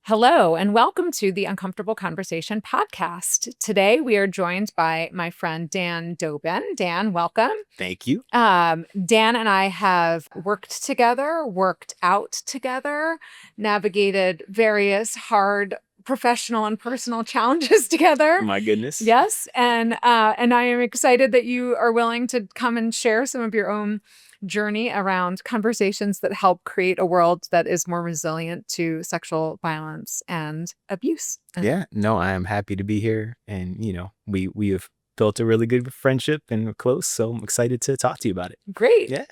Hello, and welcome to the Uncomfortable Conversation podcast. Today, we are joined by my friend Dan Dobin. Dan, welcome. Thank you. Dan and I have worked together, worked out together, navigated various hard professional and personal challenges together. My goodness. Yes, and I am excited that you are willing to come and share some of your own journey around conversations that help create a world that is more resilient to sexual violence and abuse. Yeah, no, I am happy to be here. And, we have built a really good friendship and we're close. So I'm excited to talk to you about it. Great. Yeah.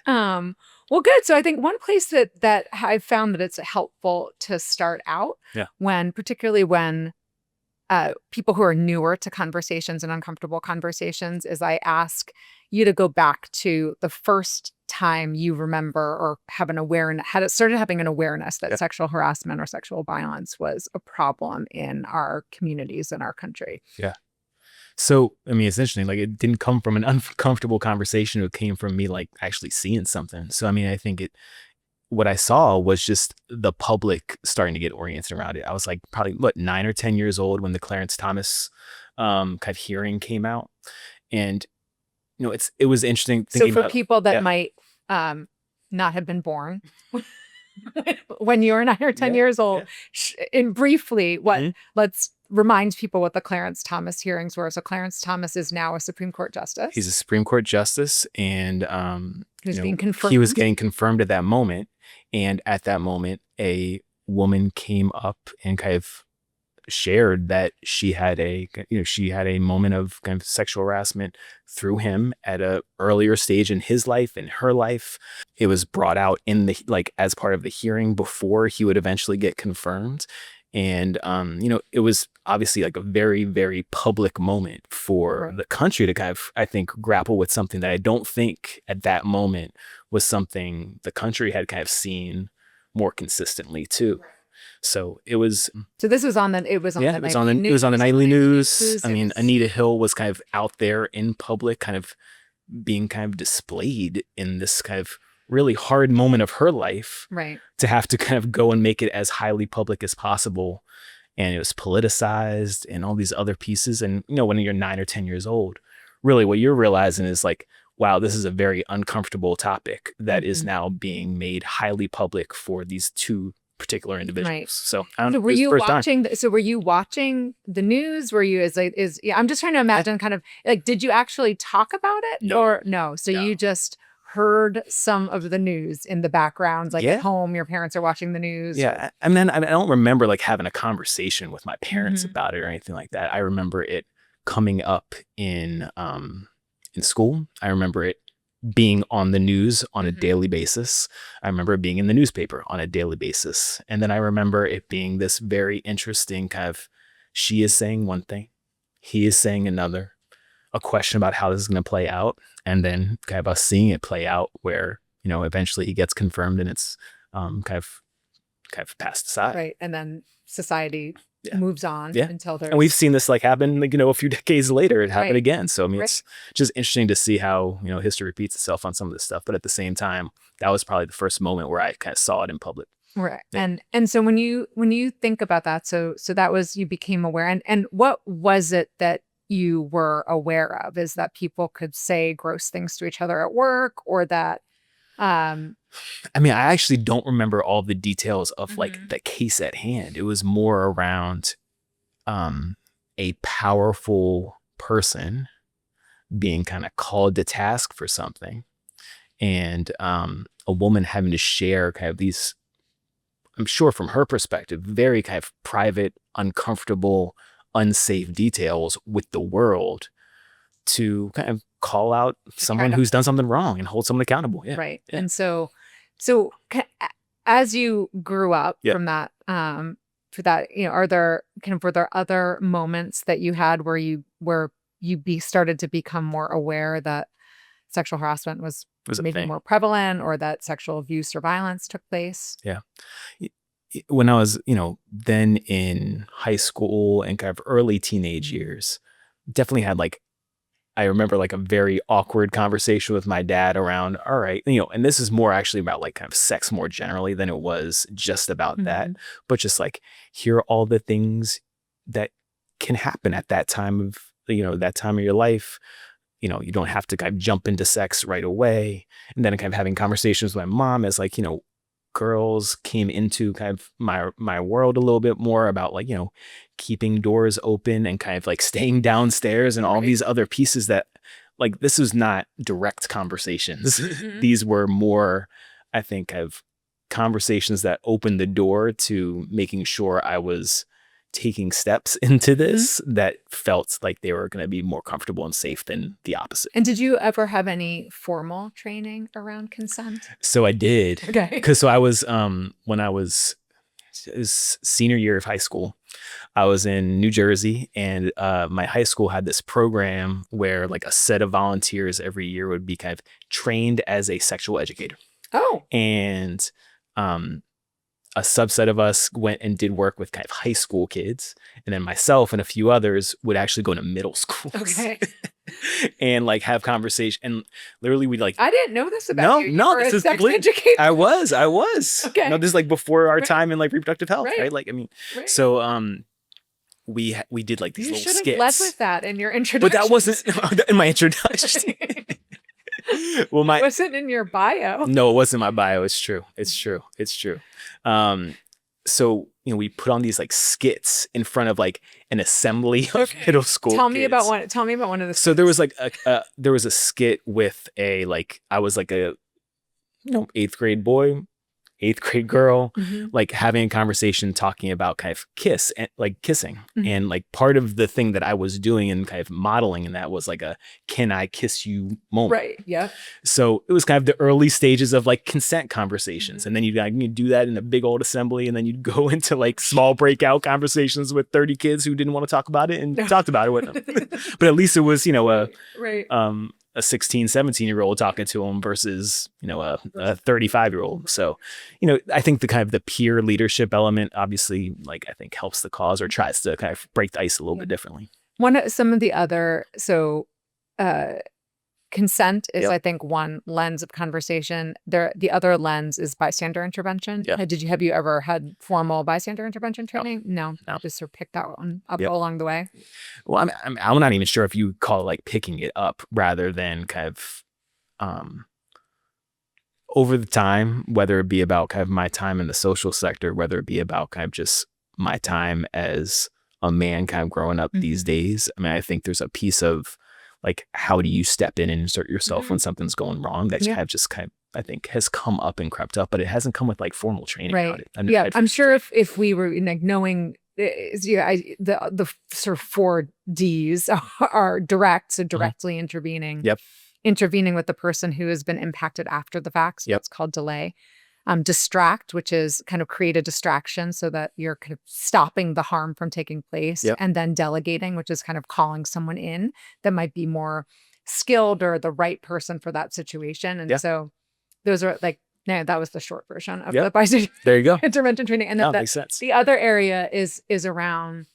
Well, good. So I think one place that I've found that it's helpful to start out particularly when people who are newer to conversations and uncomfortable conversations is I ask you to go back to the first time you remember or have an awareness, had it started having an awareness that sexual harassment or sexual violence was a problem in our communities in our country. Yeah. So, it's interesting. Like, it didn't come from an uncomfortable conversation. It came from me, like, actually seeing something. So, I think what I saw was just the public starting to get oriented around it. I was like probably 9 or 10 years old when the Clarence Thomas kind of hearing came out. And, it was interesting thinking so for people that might not have been born when you were 9 or 10 years old, in briefly, let's remind people what the Clarence Thomas hearings were. So Clarence Thomas is now a Supreme Court justice. He's a Supreme Court justice, and he was being confirmed. He was getting confirmed at that moment, and at that moment, a woman came up and kind of shared that she had a moment of kind of sexual harassment through him at a earlier stage in his life and her life. It was brought out as part of the hearing before he would eventually get confirmed. And, it was obviously like a very, very public moment for the country to kind of, I think, grapple with something that I don't think at that moment was something the country had kind of seen more consistently too. So it was. So this was on the. It was on the nightly news. Anita Hill was kind of out there in public, kind of being kind of displayed in this kind of really hard moment of her life, right? To have to kind of go and make it as highly public as possible, and it was politicized and all these other pieces. And when you're 9 or 10 years old, really what you're realizing is like, wow, this is a very uncomfortable topic that is now being made highly public for these two particular individuals. Right. So were you watching? So were you watching the news? Were you I'm just trying to imagine kind of like, did you actually talk about it? No. Or no? So you just heard some of the news in the background, like at home, your parents are watching the news. Yeah. I don't remember like having a conversation with my parents about it or anything like that. I remember it coming up in school. I remember it being on the news on a daily basis. I remember it being in the newspaper on a daily basis. And then I remember it being this very interesting kind of, she is saying one thing, he is saying another, a question about how this is going to play out. And then kind of us seeing it play out where, eventually he gets confirmed and it's kind of passed aside. Right. And then society moves on until there's... And we've seen this like happen, a few decades later, it happened again. So, it's just interesting to see how, history repeats itself on some of this stuff. But at the same time, that was probably the first moment where I kind of saw it in public. Right. Yeah. And so when you think about that, so that was, you became aware. And what was it that you were aware of? Is that people could say gross things to each other at work, or that I actually don't remember all the details of like the case at hand. It was more around a powerful person being kind of called to task for something, and a woman having to share kind of these, I'm sure from her perspective, very kind of private, uncomfortable, unsafe details with the world to kind of call out someone who's done something wrong and hold someone accountable. Yeah. Right. Yeah. And so as you grew up from that, for that, were there other moments that you had where you started to become more aware that sexual harassment was maybe more prevalent, or that sexual abuse or violence took place? Yeah. When I was, then in high school and kind of early teenage years, definitely had like I remember like a very awkward conversation with my dad around, all right, and this is more actually about like kind of sex more generally than it was just about that, but just like, here are all the things that can happen at that time of, that time of your life. You don't have to kind of jump into sex right away. And then kind of having conversations with my mom as like, girls came into kind of my world a little bit more about like, keeping doors open and kind of like staying downstairs and all these other pieces that like, this was not direct conversations. These were more, I think, kind of conversations that opened the door to making sure I was taking steps into this that felt like they were going to be more comfortable and safe than the opposite. And did you ever have any formal training around consent? So I did. Okay. Because so I was, when I was senior year of high school, I was in New Jersey, and my high school had this program where like a set of volunteers every year would be kind of trained as a sexual educator. Oh. And a subset of us went and did work with kind of high school kids. And then myself and a few others would actually go to middle schools. Okay. And like have conversation. And literally we'd like, I didn't know this about you. No, this is sex educator. I was. Okay. No, this is like before our time in like reproductive health, right? Like, I mean, so we did like these little skits. You should have led with that in your introduction. But that wasn't in my introduction. Well, it wasn't in your bio. No, it wasn't my bio. It's true. So, we put on these like skits in front of like an assembly of middle school Tell me kids. about one of the skits. So there was like there was a skit with I was like a 8th grade boy, 8th grade girl, like having a conversation talking about kind of kissing. And like part of the thing that I was doing and kind of modeling in that was like a can I kiss you moment. Right. Yeah. So it was kind of the early stages of like consent conversations. And then you'd do that in a big old assembly, and then you'd go into like small breakout conversations with 30 kids who didn't want to talk about it and talked about it with them. But at least it was, a 16, 17-year-old talking to him versus, a 35-year-old. So, I think the kind of the peer leadership element obviously I think helps the cause or tries to kind of break the ice a little bit differently. Some of the other, consent is, I think, one lens of conversation. The other lens is bystander intervention. Yeah. Have you ever had formal bystander intervention training? No. Just sort of pick that one up along the way. Well, I'm not even sure if you call it like picking it up rather than kind of over the time, whether it be about kind of my time in the social sector, whether it be about kind of just my time as a man kind of growing up these days. I mean, I think there's a piece of like, how do you step in and insert yourself when something's going wrong that have just kind of, I think, has come up and crept up, but it hasn't come with like formal training about it. I'm sure if we were like knowing the sort of 4 Ds are direct, so directly intervening. Yep. Intervening with the person who has been impacted after the fact. So it's called delay. Distract, which is kind of create a distraction so that you're kind of stopping the harm from taking place. And then delegating, which is kind of calling someone in that might be more skilled or the right person for that situation. And so those are like, that was the short version of the bystander there you go. intervention training. And that makes sense. The other area is around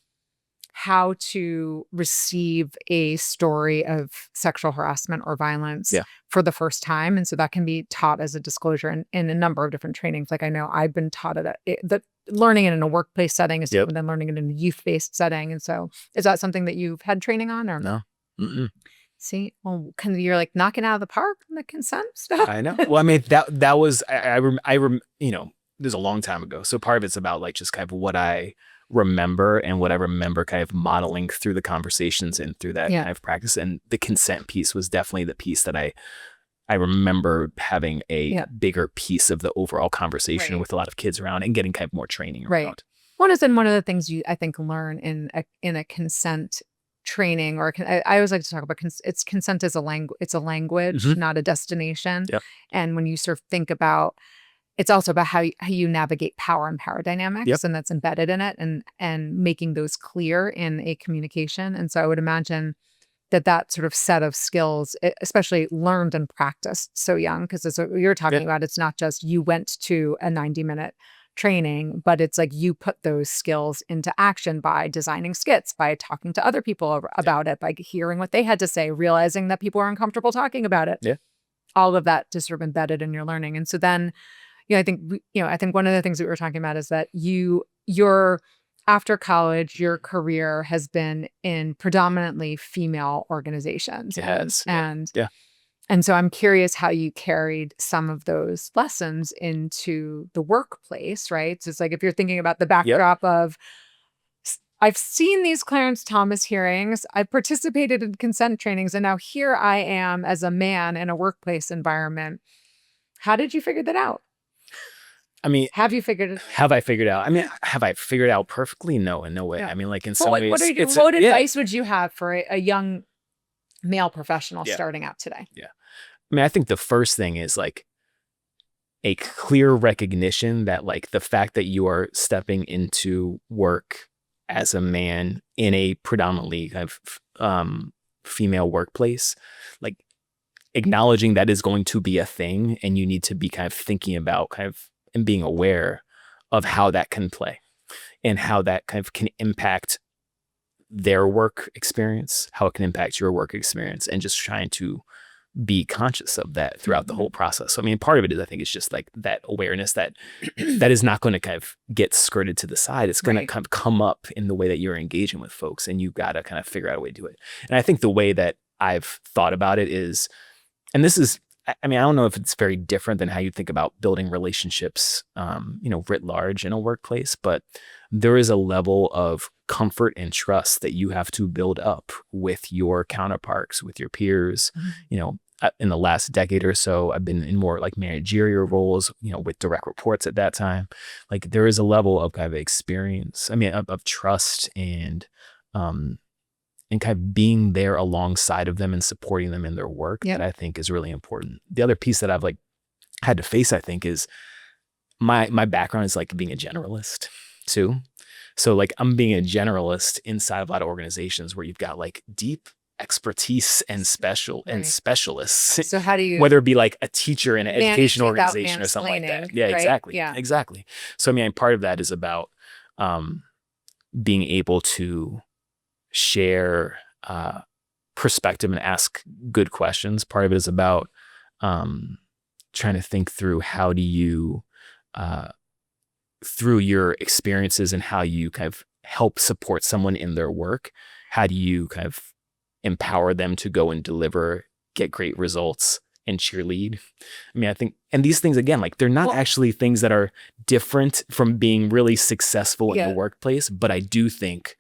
how to receive a story of sexual harassment or violence for the first time. And so that can be taught as a disclosure in a number of different trainings. Like I know I've been taught that learning it in a workplace setting is different than learning it in a youth-based setting. And so is that something that you've had training on or no? Mm-mm. See, well, you're like knocking out of the park on the consent stuff. I know. Well, I mean, that was, there's a long time ago. So part of it's about like just kind of what I remember and what I remember kind of modeling through the conversations and through that kind of practice. And the consent piece was definitely the piece that I remember having a bigger piece of the overall conversation with a lot of kids around and getting kind of more training around. One of the things you, I think, learn in a consent training, or I always like to talk about consent as a language. It's a language, not a destination. And when you sort of think about, it's also about how you navigate power and power dynamics, and that's embedded in it, and making those clear in a communication. And so I would imagine that sort of set of skills, especially learned and practiced so young, because as you're talking about, it's not just you went to a 90-minute training, but it's like you put those skills into action by designing skits, by talking to other people about it, by hearing what they had to say, realizing that people are uncomfortable talking about it. Yeah. All of that just sort of embedded in your learning. And so then, I think one of the things that we were talking about is that your after college, your career has been in predominantly female organizations. It has. And so I'm curious how you carried some of those lessons into the workplace, right? So it's like if you're thinking about the backdrop of, I've seen these Clarence Thomas hearings, I've participated in consent trainings, and now here I am as a man in a workplace environment. How did you figure that out? I mean, have you figured it? Have I figured out? I mean, have I figured out perfectly? No, in no way. I mean, like in some ways, what advice would you have for a young male professional starting out today? Yeah. I mean, I think the first thing is like a clear recognition that like the fact that you are stepping into work as a man in a predominantly kind of female workplace, like acknowledging that is going to be a thing, and you need to be kind of thinking about kind of and being aware of how that can play and how that kind of can impact their work experience, how it can impact your work experience, and just trying to be conscious of that throughout the whole process. So, I mean, part of it is, I think it's just like that awareness that that is not going to kind of get skirted to the side. It's going to kind of come up in the way that you're engaging with folks, and you've got to kind of figure out a way to do it. And I think the way that I've thought about it is, and this is, I mean, I don't know if it's very different than how you think about building relationships, writ large in a workplace, but there is a level of comfort and trust that you have to build up with your counterparts, with your peers. In the last decade or so, I've been in more like managerial roles, with direct reports at that time. Like there is a level of kind of experience, of trust and kind of being there alongside of them and supporting them in their work that I think is really important. The other piece that I've like had to face, I think, is my background is like being a generalist too. So like I'm being a generalist inside of a lot of organizations where you've got like deep expertise and specialists. So how do you, whether it be like a teacher in an education organization or something like that. Yeah, right? Exactly. So I mean, part of that is about being able to share perspective and ask good questions. Part of it is about trying to think through how do you through your experiences and how you kind of help support someone in their work, how do you kind of empower them to go and deliver, get great results, and cheerlead. I mean, I think, and these things, again, like they're not actually things that are different from being really successful in the workplace, but I do think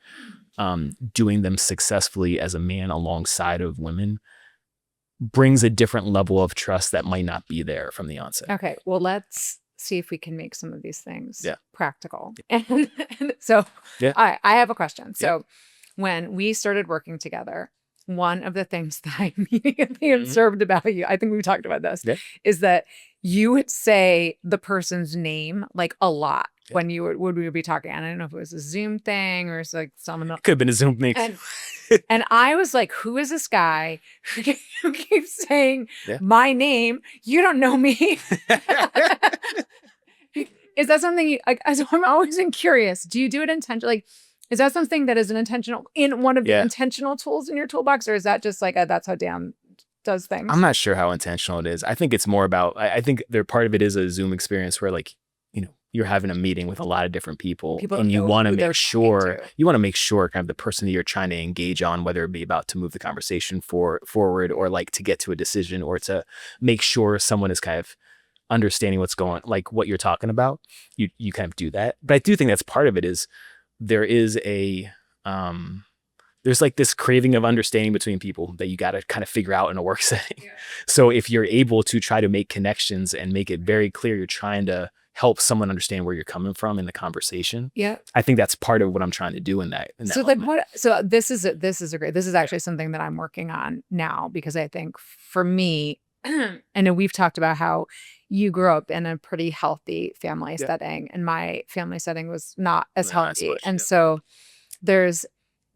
doing them successfully as a man alongside of women brings a different level of trust that might not be there from the onset. Okay, well, let's see if we can make some of these things practical. And so I have a question. So when we started working together, one of the things that I immediately observed about you, I think we talked about this, is that you would say the person's name like a lot when we would be talking. And I don't know if it was a Zoom thing or it's like someone else. Could have been a Zoom thing. And I was like, who is this guy who keeps saying my name? You don't know me. Is that something you, like, I'm always curious. Do you do it intentionally? Like, is that something that is an intentional, in one of the intentional tools in your toolbox? Or is that just like, that's how Dan does things? I'm not sure how intentional it is. I think it's more about, I think part of it is a Zoom experience where like, you're having a meeting with a lot of different people and you want to make sure, kind of the person that you're trying to engage on, whether it be about to move the conversation forward or like to get to a decision or to make sure someone is kind of understanding what's going, like what you're talking about, you kind of do that. But I do think that's part of it is there is there's like this craving of understanding between people that you got to kind of figure out in a work setting. So if you're able to try to make connections and make it very clear you're trying to help someone understand where you're coming from in the conversation. I think that's part of what I'm trying to do in that. So like this is actually something that I'm working on now, because I think for me, I know we've talked about how you grew up in a pretty healthy family setting, and my family setting was not as healthy. And so there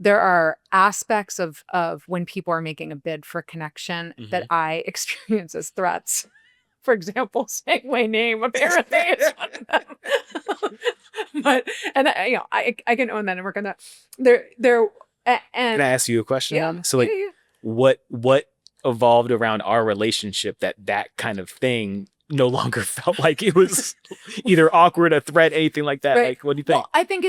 are aspects of when people are making a bid for connection that I experience as threats. For example, saying my name apparently is one of them. but, and I can own that and work on that. And can I ask you a question? Yeah. So like, what evolved around our relationship that kind of thing no longer felt like it was either awkward, a threat, anything like that? Right. Like, what do you think? Well, I think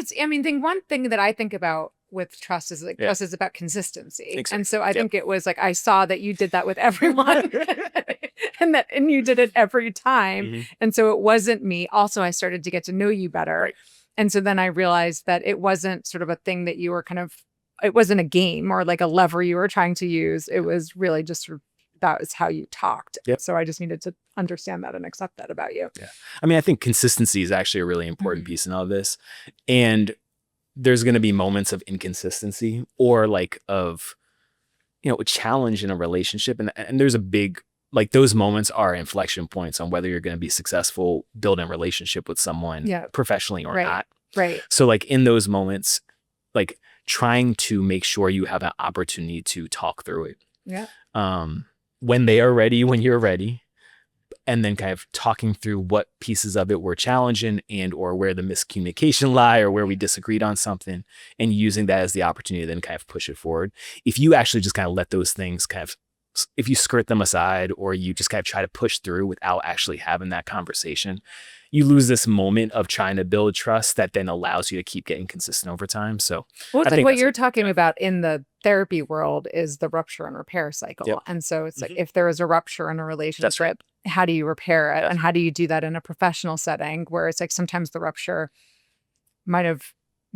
one thing that I think about with trust is like trust is about consistency. Exactly. And so I think it was like, I saw that you did that with everyone and you did it every time. And so it wasn't me. Also, I started to get to know you better. Right. And so then I realized that it wasn't sort of a thing that you were it wasn't a game or like a lever you were trying to use. It was really just sort of, that was how you talked. Yep. So I just needed to understand that and accept that about you. Yeah. I mean, I think consistency is actually a really important piece in all of this. And there's going to be moments of inconsistency or like of, a challenge in a relationship. And there's a big, like those moments are inflection points on whether you're going to be successful building a relationship with someone professionally or not. Right. So like in those moments, like trying to make sure you have an opportunity to talk through it. Yeah. When they are ready, when you're ready, and then kind of talking through what pieces of it were challenging and or where the miscommunication lie or where we disagreed on something, and using that as the opportunity to then kind of push it forward. If you actually just kind of let those things if you skirt them aside or you just kind of try to push through without actually having that conversation, you lose this moment of trying to build trust that then allows you to keep getting consistent over time. So it's like what you're talking about in the therapy world is the rupture and repair cycle. Yep. And so it's like, if there is a rupture in a relationship, how do you repair it? And how do you do that in a professional setting where it's like sometimes the rupture might have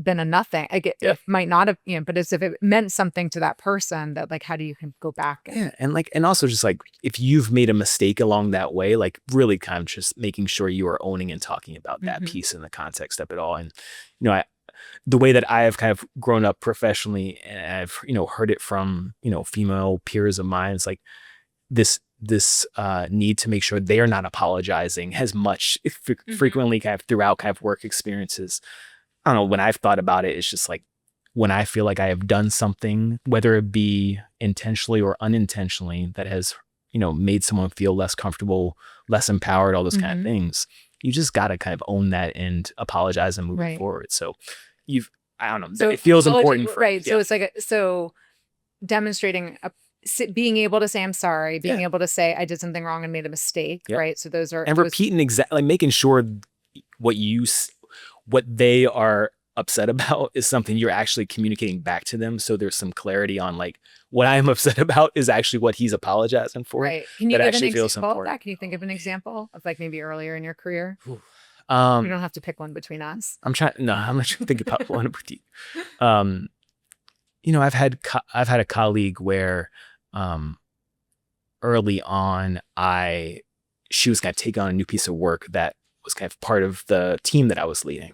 been a nothing. It might not have, but as if it meant something to that person, that like, how do you go back? And also just like, if you've made a mistake along that way, like really kind of just making sure you are owning and talking about that piece in the context of it all. And, the way that I have kind of grown up professionally and I've, heard it from, female peers of mine, it's like this need to make sure they are not apologizing as much frequently kind of throughout kind of work experiences. I don't know, when I've thought about it, it's just like when I feel like I have done something, whether it be intentionally or unintentionally, that has, made someone feel less comfortable, less empowered, all those kind of things, you just got to kind of own that and apologize and move forward. So I don't know, so it feels important. So it's like, so demonstrating being able to say, I'm sorry, being able to say I did something wrong and made a mistake. Right. So those are, and repeating exactly, like making sure what they are upset about is something you're actually communicating back to them. So there's some clarity on like what I'm upset about is actually what he's apologizing for. Right. Can you give an example of that? Can you think of an example of like maybe earlier in your career? We don't have to pick one between us. I'm not trying to think about one with you. I've had a colleague where early on she was kind of taking on a new piece of work that was kind of part of the team that I was leading.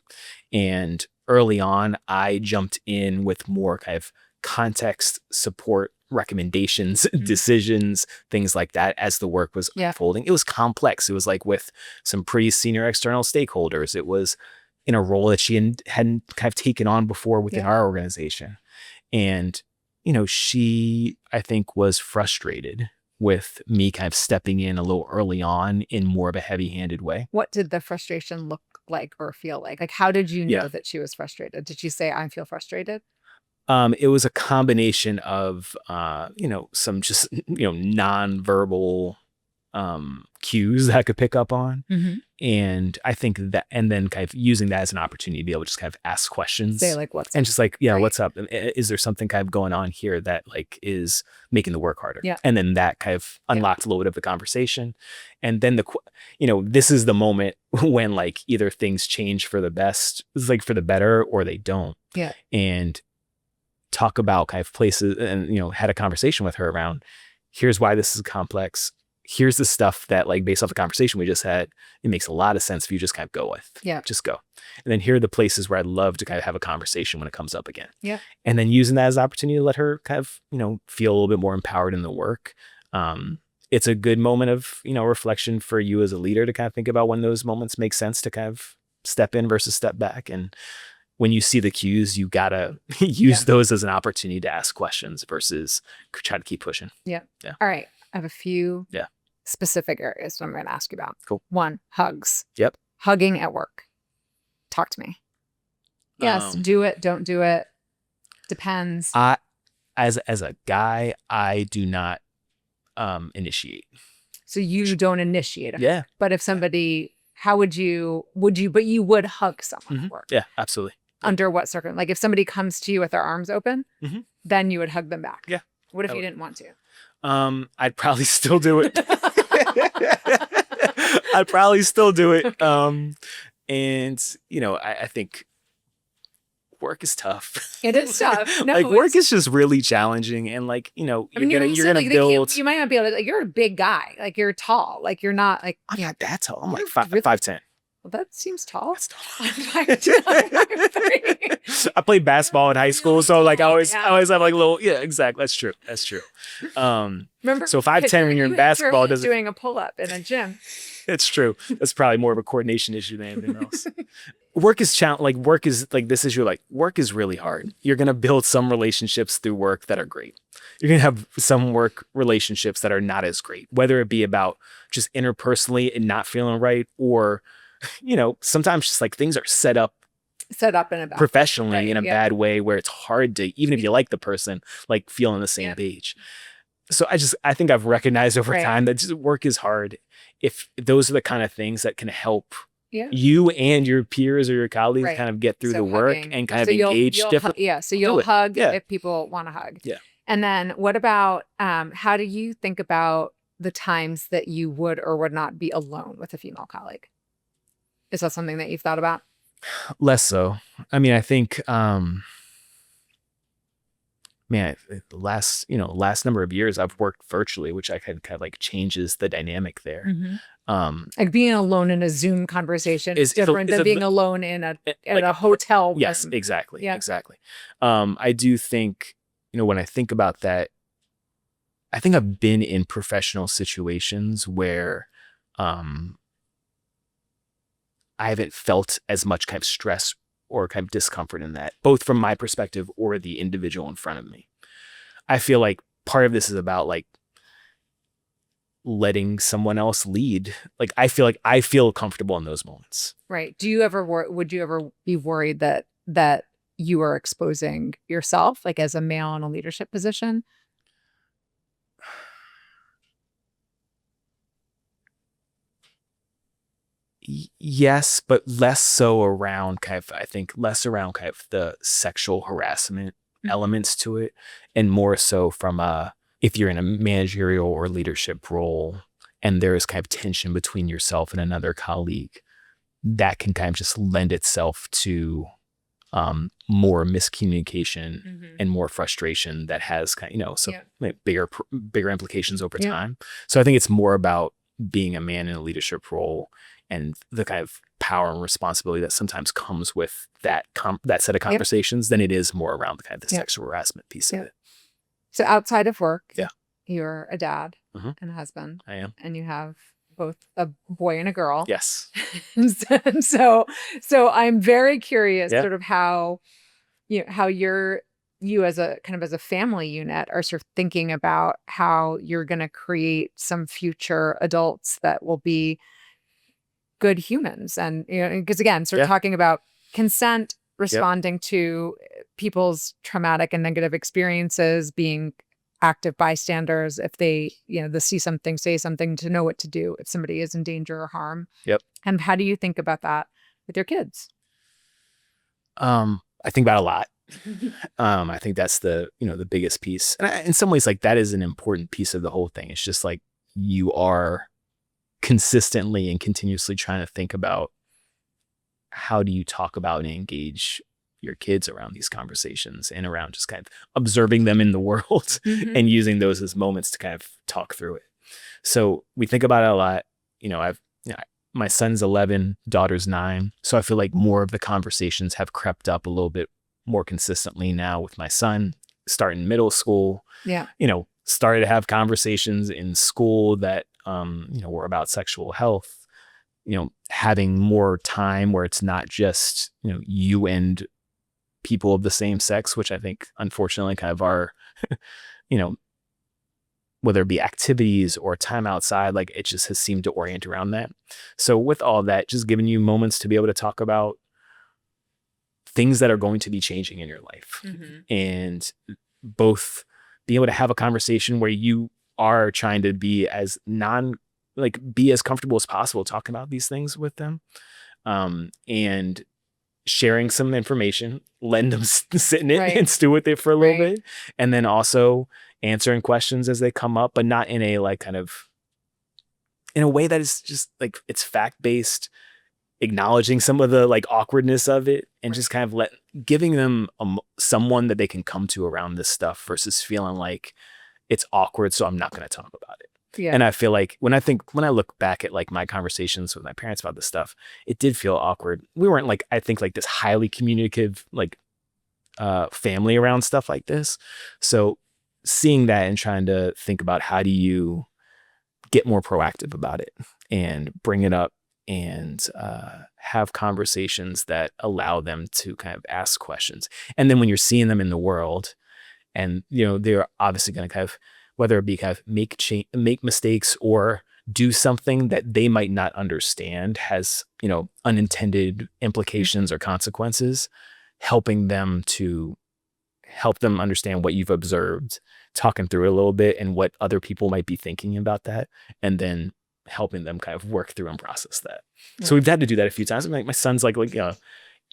And early on, I jumped in with more kind of context, support, recommendations, decisions, things like that as the work was unfolding. It was complex. It was like with some pretty senior external stakeholders. It was in a role that she hadn't kind of taken on before within our organization. And, she, I think, was frustrated with me kind of stepping in a little early on in more of a heavy-handed way. What did the frustration look like or feel like? Like, how did you know that she was frustrated? Did she say, I feel frustrated? It was a combination of, some just, nonverbal cues that I could pick up on. And I think that, and then kind of using that as an opportunity to be able to just kind of ask questions. Say like, what's up? And just like, what's up? Is there something kind of going on here that like is making the work harder? And then that kind of unlocked a little bit of the conversation. And then this is the moment when like either things change for the best, it's like for the better, or they don't. And talk about kind of places and, had a conversation with her around, here's why this is complex. Here's the stuff that like based off the conversation we just had, it makes a lot of sense if you just kind of go with. Just go. And then here are the places where I'd love to kind of have a conversation when it comes up again. And then using that as an opportunity to let her kind of, feel a little bit more empowered in the work. It's a good moment of, reflection for you as a leader to kind of think about when those moments make sense to kind of step in versus step back. And when you see the cues, you gotta use those as an opportunity to ask questions versus try to keep pushing. All right. I have a few specific areas that I'm going to ask you about. Cool. 1, hugs. Hugging at work. Talk to me. Yes. Do it. Don't do it. Depends. As a guy, I do not initiate. So you don't initiate it. Yeah. But if somebody, how would you, but you would hug someone at work. Yeah, absolutely. Under what circumstance? Like if somebody comes to you with their arms open, then you would hug them back. Yeah. What if you didn't want to? I'd probably still do it. I'd probably still do it. And I think work is tough. It is tough. No, like work is just really challenging, and you're gonna build. You might not be able to. Like, you're a big guy. Like you're tall. Like you're not like. I'm not that tall. I'm like 5'10". Well, that seems tall. That's tall. I'm 5'3". I played basketball in high school, so like I always have like little. Yeah, exactly. That's true. Remember, so 5'10" when you're in basketball doesn't doing a pull up in a gym. It's true. That's probably more of a coordination issue than anything else. Work is this issue. Like work is really hard. You're gonna build some relationships through work that are great. You're gonna have some work relationships that are not as great, whether it be about just interpersonally and not feeling right, or sometimes just like things are set up in a bad professionally in a bad way where it's hard to, even if you like the person, like feel on the same page. So I think I've recognized over time that just work is hard. If those are the kind of things that can help you and your peers or your colleagues kind of get through the work and kind of engage differently. So you'll hug if people want to hug. Yeah. And then what about, how do you think about the times that you would or would not be alone with a female colleague? Is that something that you've thought about? Less so. I mean, I think, the last number of years I've worked virtually, which I kind of like changes the dynamic there. Like being alone in a Zoom conversation is different than being alone in a hotel room. Yes, exactly. Yeah. Exactly. I do think, when I think about that, I think I've been in professional situations where I haven't felt as much kind of stress or kind of discomfort in that, both from my perspective or the individual in front of me. I feel like part of this is about like letting someone else lead. Like I feel comfortable in those moments. Right. Would you ever be worried that you are exposing yourself, like as a male in a leadership position? Yes, but less so around less around the sexual harassment elements to it, and more so from if you're in a managerial or leadership role and there is kind of tension between yourself and another colleague, that can kind of just lend itself to more miscommunication and more frustration that has bigger implications over time. So I think it's more about being a man in a leadership role and the kind of power and responsibility that sometimes comes with that set of conversations than it is more around the kind of the sexual harassment piece of it. So outside of work, you're a dad and a husband. I am. And you have both a boy and a girl. Yes. And so I'm very curious sort of how you as a kind of as a family unit are sort of thinking about how you're going to create some future adults that will be good humans. And, because again, sort of talking about consent, responding to people's traumatic and negative experiences, being active bystanders, if they, they see something, say something, to know what to do if somebody is in danger or harm. Yep. And how do you think about that with your kids? I think about a lot. I think that's the biggest piece. And in some ways, like that is an important piece of the whole thing. It's just like you are consistently and continuously trying to think about how do you talk about and engage your kids around these conversations and around just kind of observing them in the world and using those as moments to kind of talk through it. So we think about it a lot. My son's 11, daughter's 9. So I feel like more of the conversations have crept up a little bit more consistently now with my son starting middle school. Yeah. Started to have conversations in school that, were about sexual health, having more time where it's not just, you and people of the same sex, which I think unfortunately kind of are, whether it be activities or time outside, like it just has seemed to orient around that. So with all that, just giving you moments to be able to talk about things that are going to be changing in your life. And both being able to have a conversation where you are trying to be as be as comfortable as possible talking about these things with them, and sharing some information, letting them sit in it and stew with it for a little bit, and then also answering questions as they come up, but not in a like kind of in a way that is just like it's fact-based, acknowledging some of the like awkwardness of it, and just kind of giving them someone that they can come to around this stuff versus feeling like it's awkward, so I'm not going to talk about it. Yeah. And I feel like when I look back at like my conversations with my parents about this stuff, it did feel awkward. We weren't like, I think like this highly communicative, like family around stuff like this. So seeing that and trying to think about how do you get more proactive about it and bring it up and have conversations that allow them to kind of ask questions. And then when you're seeing them in the world and, you know, they're obviously going to kind of, whether it be kind of make mistakes or do something that they might not understand has, you know, unintended implications or consequences, helping them understand what you've observed, talking through it a little bit and what other people might be thinking about that, and then helping them kind of work through and process that. So we've had to do that a few times. I'm like, my son's like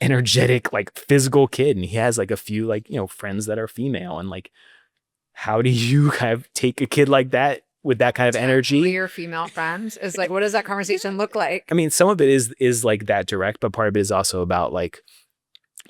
energetic, like physical kid, and he has like a few like, you know, friends that are female, and like, how do you kind of take a kid like that with that kind of energy? Your female friends is like, what does that conversation look like? I mean, some of it is like that direct, but part of it is also about like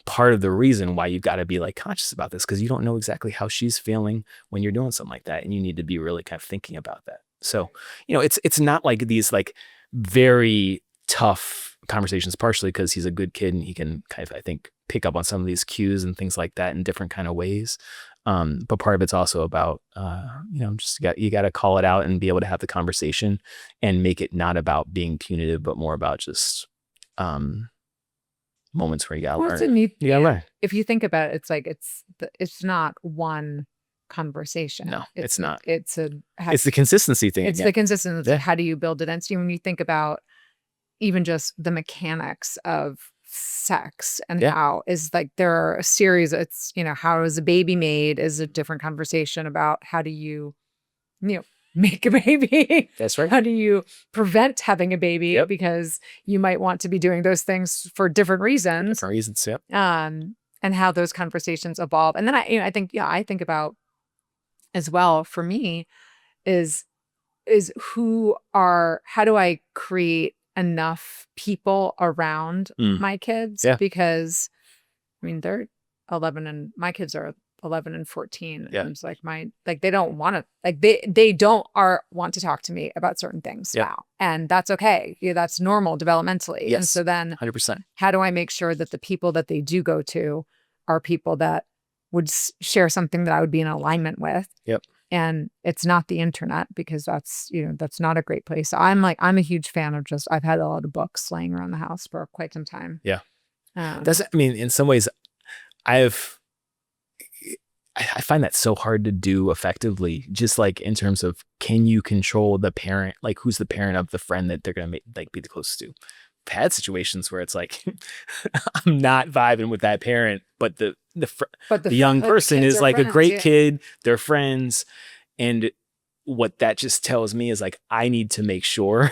part of the reason why you've got to be like conscious about this, because you don't know exactly how she's feeling when you're doing something like that, and you need to be really kind of thinking about that. So, you know, it's not like these like very tough conversations, partially because he's a good kid and he can kind of, I think, pick up on some of these cues and things like that in different kind of ways. But part of it's also about, you know, just you got to call it out and be able to have the conversation and make it not about being punitive, but more about just moments where you got to learn. You got to learn. If you think about it, it's like it's not one conversation. No, it's not. It's the consistency thing. It's the consistency. Yeah. How do you build it? And so when you think about even just the mechanics of sex and how is like there are a series, it's, you know, how is a baby made is a different conversation about how do you know, make a baby. That's right. How do you prevent having a baby? Because you might want to be doing those things for different reasons. And how those conversations evolve. And then I think about as well for me is how do I create enough people around my kids? Because I mean, they're 11 and my kids are 11 and 14. And it's like they don't want to, like they don't want to talk to me about certain things now. And that's okay. Yeah, that's normal developmentally. Yes. And so then 100%. How do I make sure that the people that they do go to are people that would share something that I would be in alignment with? Yep. And it's not the internet, because that's not a great place. So I'm a huge fan of I've had a lot of books laying around the house for quite some time. Yeah. In some ways I find that so hard to do effectively, just like in terms of, can you control the parent? Like, who's the parent of the friend that they're going to be the closest to? I've had situations where it's like, I'm not vibing with that parent, but the young person is like a great kid. They're friends. And what that just tells me is like, I need to make sure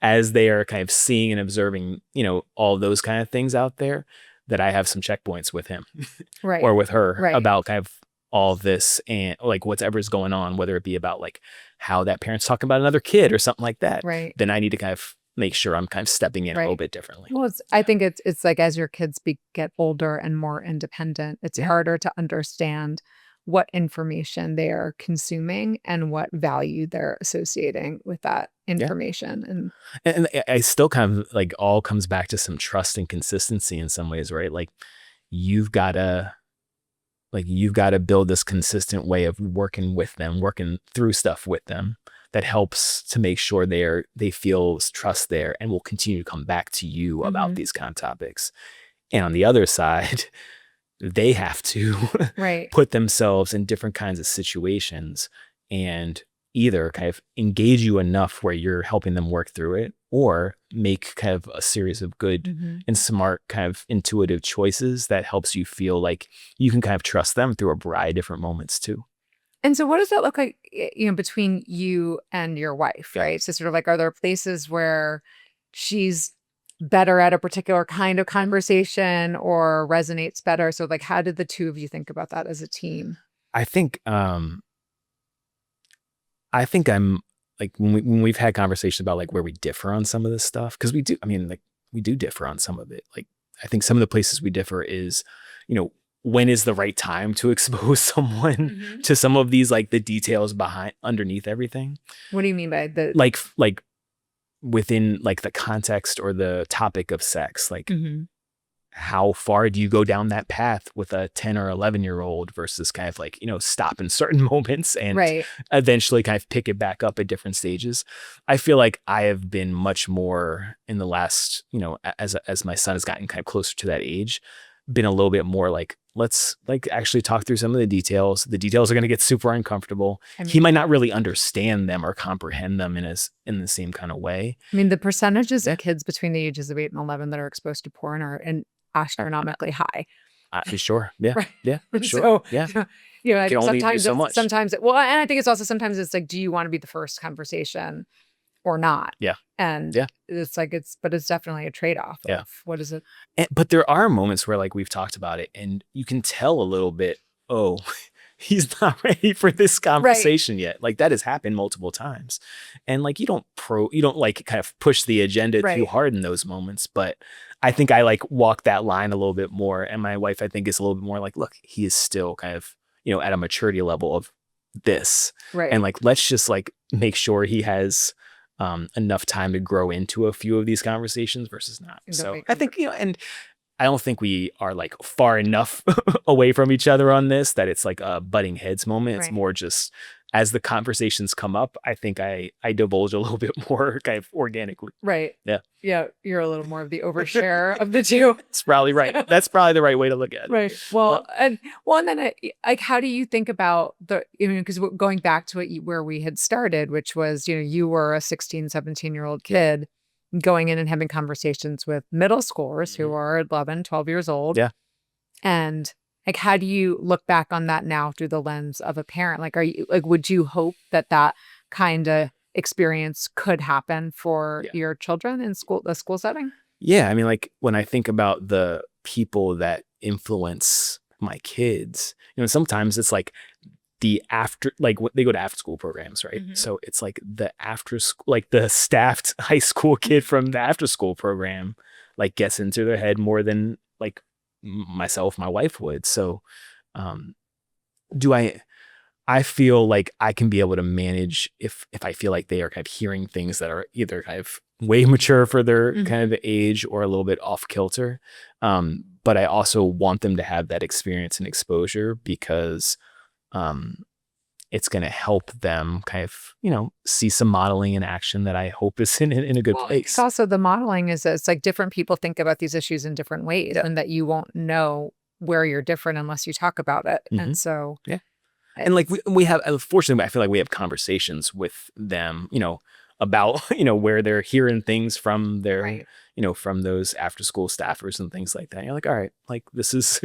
as they are kind of seeing and observing, you know, all those kind of things out there, that I have some checkpoints with him or with her about kind of all of this and like whatever's going on, whether it be about like how that parent's talking about another kid or something like that. Right. Then I need to kind of make sure I'm kind of stepping in a little bit differently. Well, I think it's like as your kids get older and more independent, it's harder to understand what information they are consuming and what value they're associating with that information. And I still kind of like all comes back to some trust and consistency in some ways, right? Like you've got to build this consistent way of working with them, working through stuff with them that helps to make sure they feel trust there and will continue to come back to you about these kind of topics. And on the other side, they have to put themselves in different kinds of situations and either kind of engage you enough where you're helping them work through it, or make kind of a series of good and smart kind of intuitive choices that helps you feel like you can kind of trust them through a variety of different moments too. And so what does that look like, between you and your wife, right? So sort of like, are there places where she's better at a particular kind of conversation or resonates better? So like, how did the two of you think about that as a team? I think I'm like, when we've had conversations about like where we differ on some of this stuff, because we do, I mean, like we do differ on some of it. Like, I think some of the places we differ is, when is the right time to expose someone to some of these, like the details underneath everything. What do you mean by the like within like the context or the topic of sex? Like, how far do you go down that path with a 10 or 11-year-old versus kind of like, stop in certain moments and eventually kind of pick it back up at different stages? I feel like I have been much more in the last, as my son has gotten kind of closer to that age, been a little bit more like, let's like actually talk through some of the details. The details are going to get super uncomfortable. He might not really understand them or comprehend them in the same kind of way. I mean, the percentages of kids between the ages of 8 and 11 that are exposed to porn are astronomically high. Sure. Yeah. Right. Yeah. Sure. So, yeah. Sometimes and I think it's also sometimes it's like, do you want to be the first conversation or not? Yeah. And it's like, but it's definitely a trade-off of what is it? But there are moments where like we've talked about it and you can tell a little bit, oh, he's not ready for this conversation yet. Like that has happened multiple times. And like, you don't like kind of push the agenda too hard in those moments. But I think I like walk that line a little bit more. And my wife, I think, is a little bit more like, look, he is still kind of, at a maturity level of this. Right. And like, let's just like make sure he has enough time to grow into a few of these conversations versus not. So I think, and I don't think we are like far enough away from each other on this that it's like a butting heads moment. It's more just as the conversations come up, I think I divulge a little bit more kind of organically. Right. Yeah. Yeah. You're a little more of the overshare of the two. That's probably right. That's probably the right way to look at it. Right. Well, and then how do you think about because going back to where we had started, which was, you were a 16, 17-year-old kid going in and having conversations with middle schoolers who are 11, 12 years old. Yeah. And like, how do you look back on that now through the lens of a parent? Like, would you hope that kind of experience could happen for your children in the school setting? Yeah. I mean, like when I think about the people that influence my kids, sometimes it's like they go to after school programs, right? So it's like the after school, like the staffed high school kid from the after school program, like gets into their head more than like my wife would. So, I feel like I can be able to manage if I feel like they are kind of hearing things that are either kind of way mature for their kind of age or a little bit off kilter. But I also want them to have that experience and exposure because, it's going to help them kind of, see some modeling in action that I hope is in a good place. It's also the modeling it's like different people think about these issues in different ways and that you won't know where you're different unless you talk about it. And so, and like we have, fortunately, I feel like we have conversations with them, about, where they're hearing things from their, from those after school staffers and things like that. And you're like, all right, like this is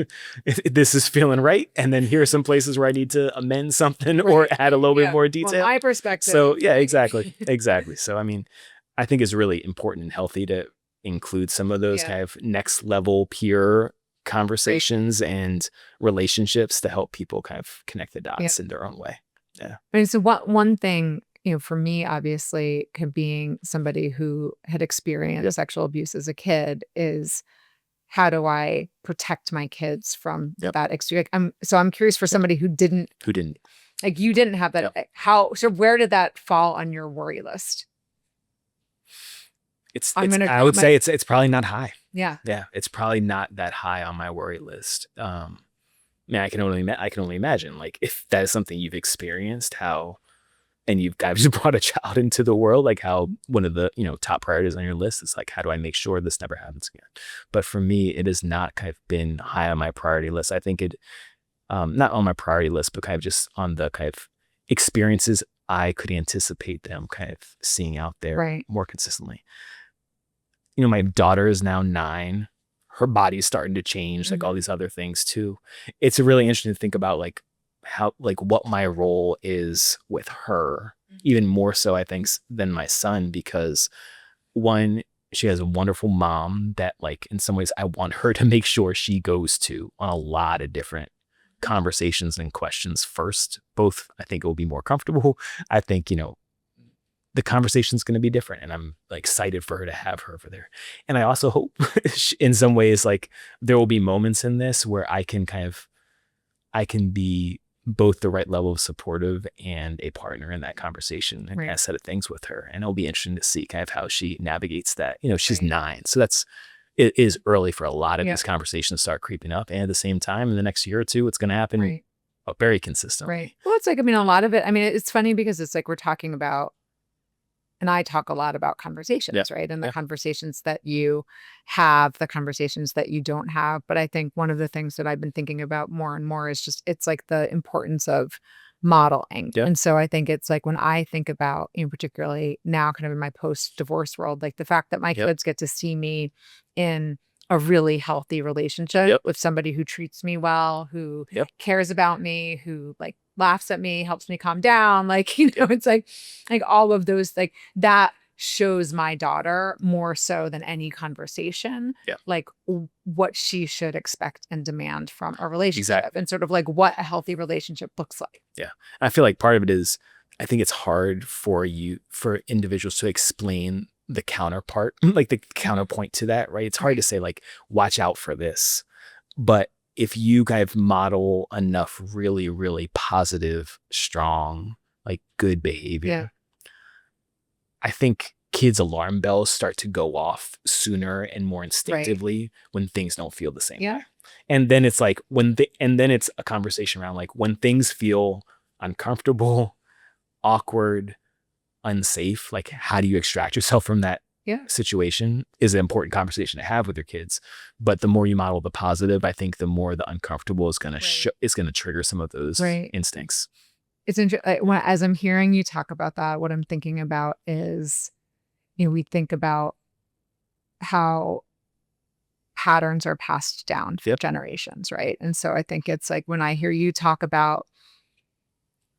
feeling right. And then here are some places where I need to amend something or add a little bit more detail. From my perspective. So yeah, exactly. So, I mean, I think it's really important and healthy to include some of those kind of next level peer conversations and relationships to help people kind of connect the dots in their own way. Yeah. I mean, so one thing, for me, obviously, being somebody who had experienced sexual abuse as a kid is how do I protect my kids from that experience? I'm curious for somebody who didn't, like you didn't have that. So where did that fall on your worry list? I would say it's probably not high. Yeah. Yeah. It's probably not that high on my worry list. I mean, I can only imagine like if that is something you've experienced, and you've guys brought a child into the world, like how one of the, top priorities on your list is like, how do I make sure this never happens again? But for me, it has not kind of been high on my priority list. I think it, not on my priority list, but kind of just on the kind of experiences I could anticipate them kind of seeing out there Right. more consistently. My daughter is now 9. Her body's starting to change, like all these other things too. It's really interesting to think about like how, like what my role is with her, even more so, I think, than my son, because one, she has a wonderful mom that, like, in some ways I want her to make sure she goes to on a lot of different conversations and questions first. Both, I think it will be more comfortable. I think, the conversation's going to be different, and I'm like excited for her to have her over there. And I also hope in some ways, like, there will be moments in this where I can be both the right level of supportive and a partner in that conversation and kind of set of things with her. And it'll be interesting to see kind of how she navigates that. She's 9. So it is early for a lot of these conversations to start creeping up. And at the same time, in the next year or two, it's going to happen very consistently. Right. Well, it's like, a lot of it, it's funny because it's like we're talking about, and I talk a lot about conversations, right? And the conversations that you have, the conversations that you don't have. But I think one of the things that I've been thinking about more and more is just, it's like the importance of modeling. And so I think it's like when I think about, particularly now kind of in my post-divorce world, like the fact that my kids get to see me in a really healthy relationship with somebody who treats me well, who cares about me, who like laughs at me, helps me calm down. Like, it's like all of those, like that shows my daughter more so than any conversation, like what she should expect and demand from a relationship and sort of like what a healthy relationship looks like. Yeah. I feel like part of it is, I think it's hard for individuals to explain the counterpart, like the counterpoint to that, right? It's hard to say like, watch out for this. But if you kind of model enough really, really positive, strong, like good behavior, I think kids' alarm bells start to go off sooner and more instinctively when things don't feel the same way. And then it's like and then it's a conversation around like when things feel uncomfortable, awkward, unsafe, like how do you extract yourself from that situation is an important conversation to have with your kids. But the more you model the positive, I think the more the uncomfortable is going to it's going to trigger some of those instincts. It's interesting. As I'm hearing you talk about that, what I'm thinking about is, we think about how patterns are passed down for generations, right? And so I think it's like when I hear you talk about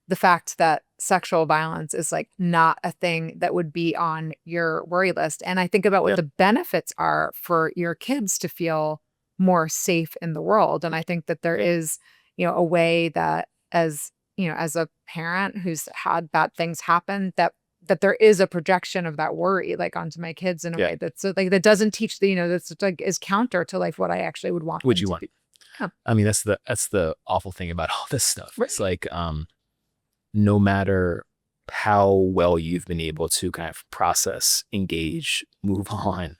the fact that sexual violence is like not a thing that would be on your worry list. And I think about what the benefits are for your kids to feel more safe in the world. And I think that there is, a way that as a parent who's had bad things happen, that there is a projection of that worry like onto my kids in a way that's like, that doesn't teach that's like is counter to like what I actually would want. Would you want? I mean, that's the awful thing about all this stuff. It's like, no matter how well you've been able to kind of process, engage, move on,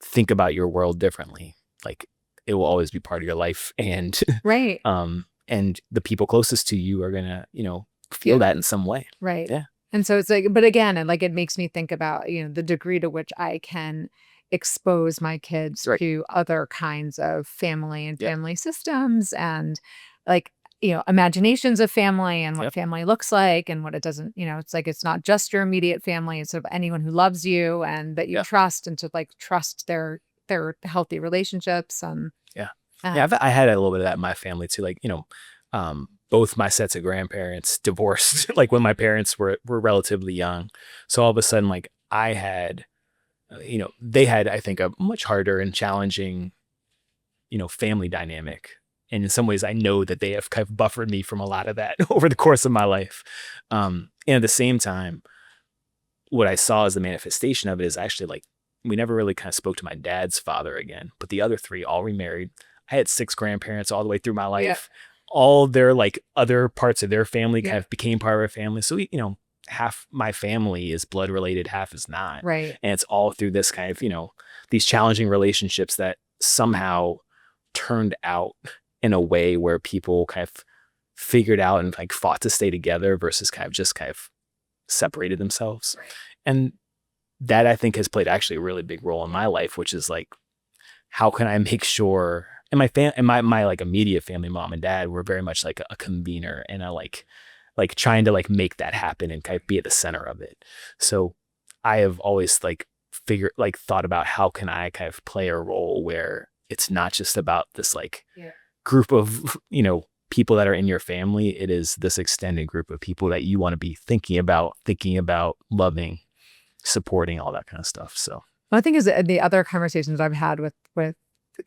think about your world differently, like it will always be part of your life. And and the people closest to you are gonna, feel that in some way. Right. Yeah. And so it's like, but again, and like it makes me think about, the degree to which I can expose my kids to other kinds of family and family systems and like, imaginations of family and what family looks like and what it doesn't, it's like, it's not just your immediate family. It's sort of anyone who loves you and that you trust, and to like trust their healthy relationships. And I had a little bit of that in my family too. Like, both my sets of grandparents divorced, like when my parents were relatively young. So all of a sudden, like I had, they had, I think, a much harder and challenging, family dynamic. And in some ways, I know that they have kind of buffered me from a lot of that over the course of my life. And at the same time, what I saw as the manifestation of it is actually like, we never really kind of spoke to my dad's father again, but the other 3 all remarried. I had 6 grandparents all the way through my life. All their like other parts of their family kind of became part of our family. So, half my family is blood related, half is not. Right. And it's all through this kind of, these challenging relationships that somehow turned out in a way where people kind of figured out and like fought to stay together versus kind of separated themselves. Right. And that I think has played actually a really big role in my life, which is like, how can I make sure, and my like immediate family, mom and dad, were very much like a convener and a like like trying to like make that happen and kind of be at the center of it. So I have always like thought about how can I kind of play a role where it's not just about this like group of, people that are in your family. It is this extended group of people that you want to be thinking about, loving, supporting, all that kind of stuff. So well, I think is the other conversations I've had with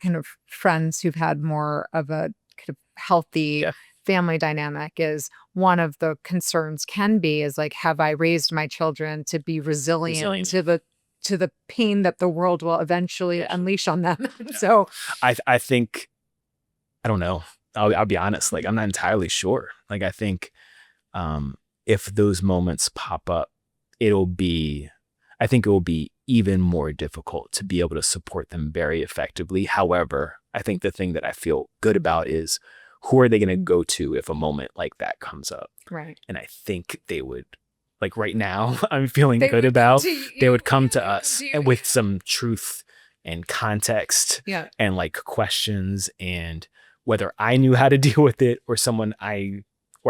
kind of friends who've had more of a kind of healthy family dynamic is one of the concerns can be is like, have I raised my children to be resilient. to the pain that the world will eventually unleash on them? So I think, I don't know. I'll be honest. Like, I'm not entirely sure. Like, I think if those moments pop up, it will be even more difficult to be able to support them very effectively. However, I think the thing that I feel good about is who are they going to go to if a moment like that comes up? Right. And I think they would, like right now, I'm feeling good about, they would come to us and with some truth and context and like questions, and whether I knew how to deal with it or someone I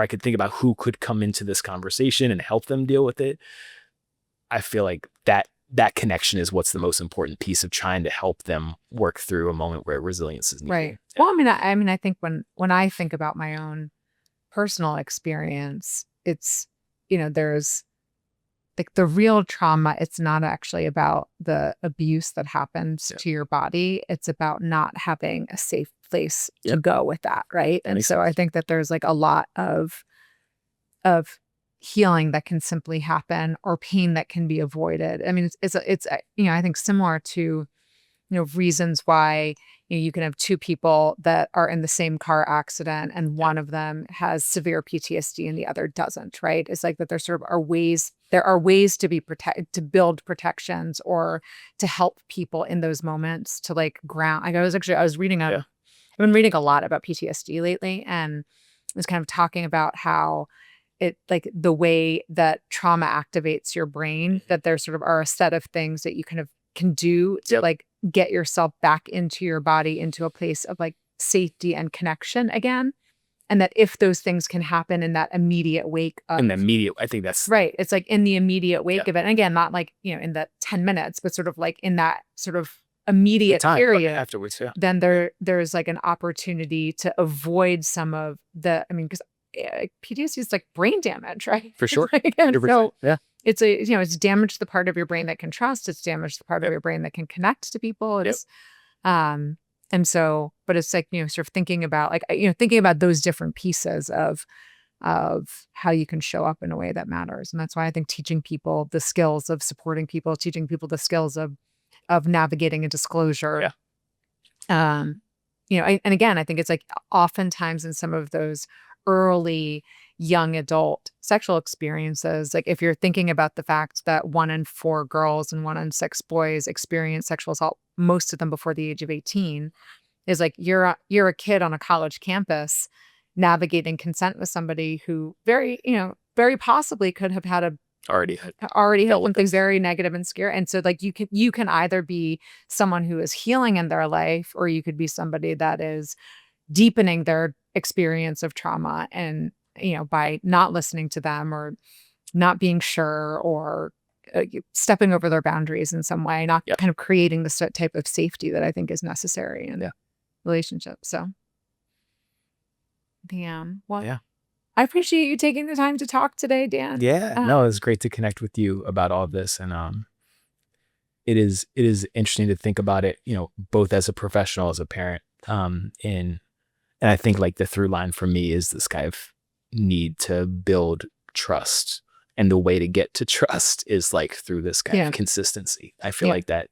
could think about who could come into this conversation and help them deal with it. I feel like that connection is what's the most important piece of trying to help them work through a moment where resilience is needed. Right. Yeah. Well, I mean, I think when I think about my own personal experience, it's, there's like the real trauma. It's not actually about the abuse that happens to your body. It's about not having a safe place to go with that. Right. And so I think that there's like a lot of healing that can simply happen, or pain that can be avoided. I mean, it's I think similar to, reasons why you can have two people that are in the same car accident and one of them has severe PTSD and the other doesn't, right? It's like that there are ways to be to build protections or to help people in those moments to like ground. Like I've been reading a lot about PTSD lately, and I was kind of talking about how it like the way that trauma activates your brain, that there sort of are a set of things that you kind of can do to like get yourself back into your body, into a place of like safety and connection again. And that if those things can happen in that immediate wake of I think that's right. It's like in the immediate wake of it. And again, not like, in the 10 minutes, but sort of like in that sort of immediate period afterwards. Yeah. Then there's like an opportunity to avoid some of the, because PTSD is like brain damage, right? For sure. So it's it's damaged the part of your brain that can trust. It's damaged the part of your brain that can connect to people. It's, and so, but it's like, sort of thinking about like, thinking about those different pieces of how you can show up in a way that matters. And that's why I think teaching people the skills of supporting people, teaching people the skills of navigating a disclosure. And again, I think it's like oftentimes in some of those early young adult sexual experiences, like if you're thinking about the fact that 1 in 4 girls and 1 in 6 boys experience sexual assault, most of them before the age of 18, is like you're a kid on a college campus navigating consent with somebody who very possibly could have had already had something very negative and scary. And so like you can either be someone who is healing in their life, or you could be somebody that is deepening their experience of trauma, and by not listening to them or not being sure, or stepping over their boundaries in some way, not kind of creating this type of safety that I think is necessary in relationships. So Dan, I appreciate you taking the time to talk today, Dan. No, it was great to connect with you about all of this. And it is interesting to think about it, both as a professional, as a parent, and I think like the through line for me is this kind of need to build trust. And the way to get to trust is like through this kind of consistency. I feel like that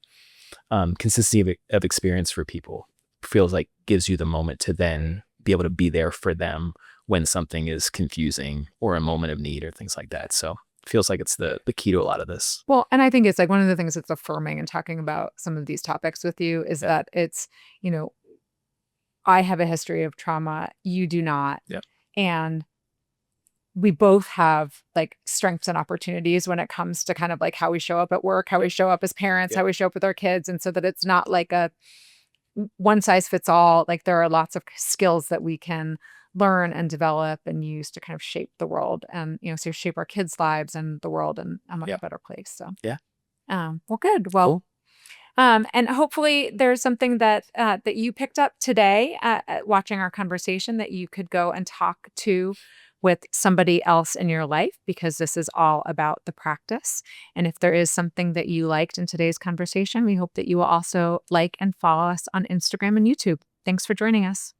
consistency of experience for people feels like gives you the moment to then be able to be there for them when something is confusing or a moment of need or things like that. So it feels like it's the key to a lot of this. Well, and I think it's like one of the things that's affirming in talking about some of these topics with you is that it's, I have a history of trauma. You do not. And we both have like strengths and opportunities when it comes to kind of like how we show up at work, how we show up as parents, how we show up with our kids. And so that it's not like one size fits all. Like there are lots of skills that we can learn and develop and use to kind of shape the world and, so shape our kids' lives and the world in a much better place. So, well, good. Well, Cool. And hopefully there's something that that you picked up today watching our conversation that you could go and talk to with somebody else in your life, because this is all about the practice. And if there is something that you liked in today's conversation, we hope that you will also like and follow us on Instagram and YouTube. Thanks for joining us.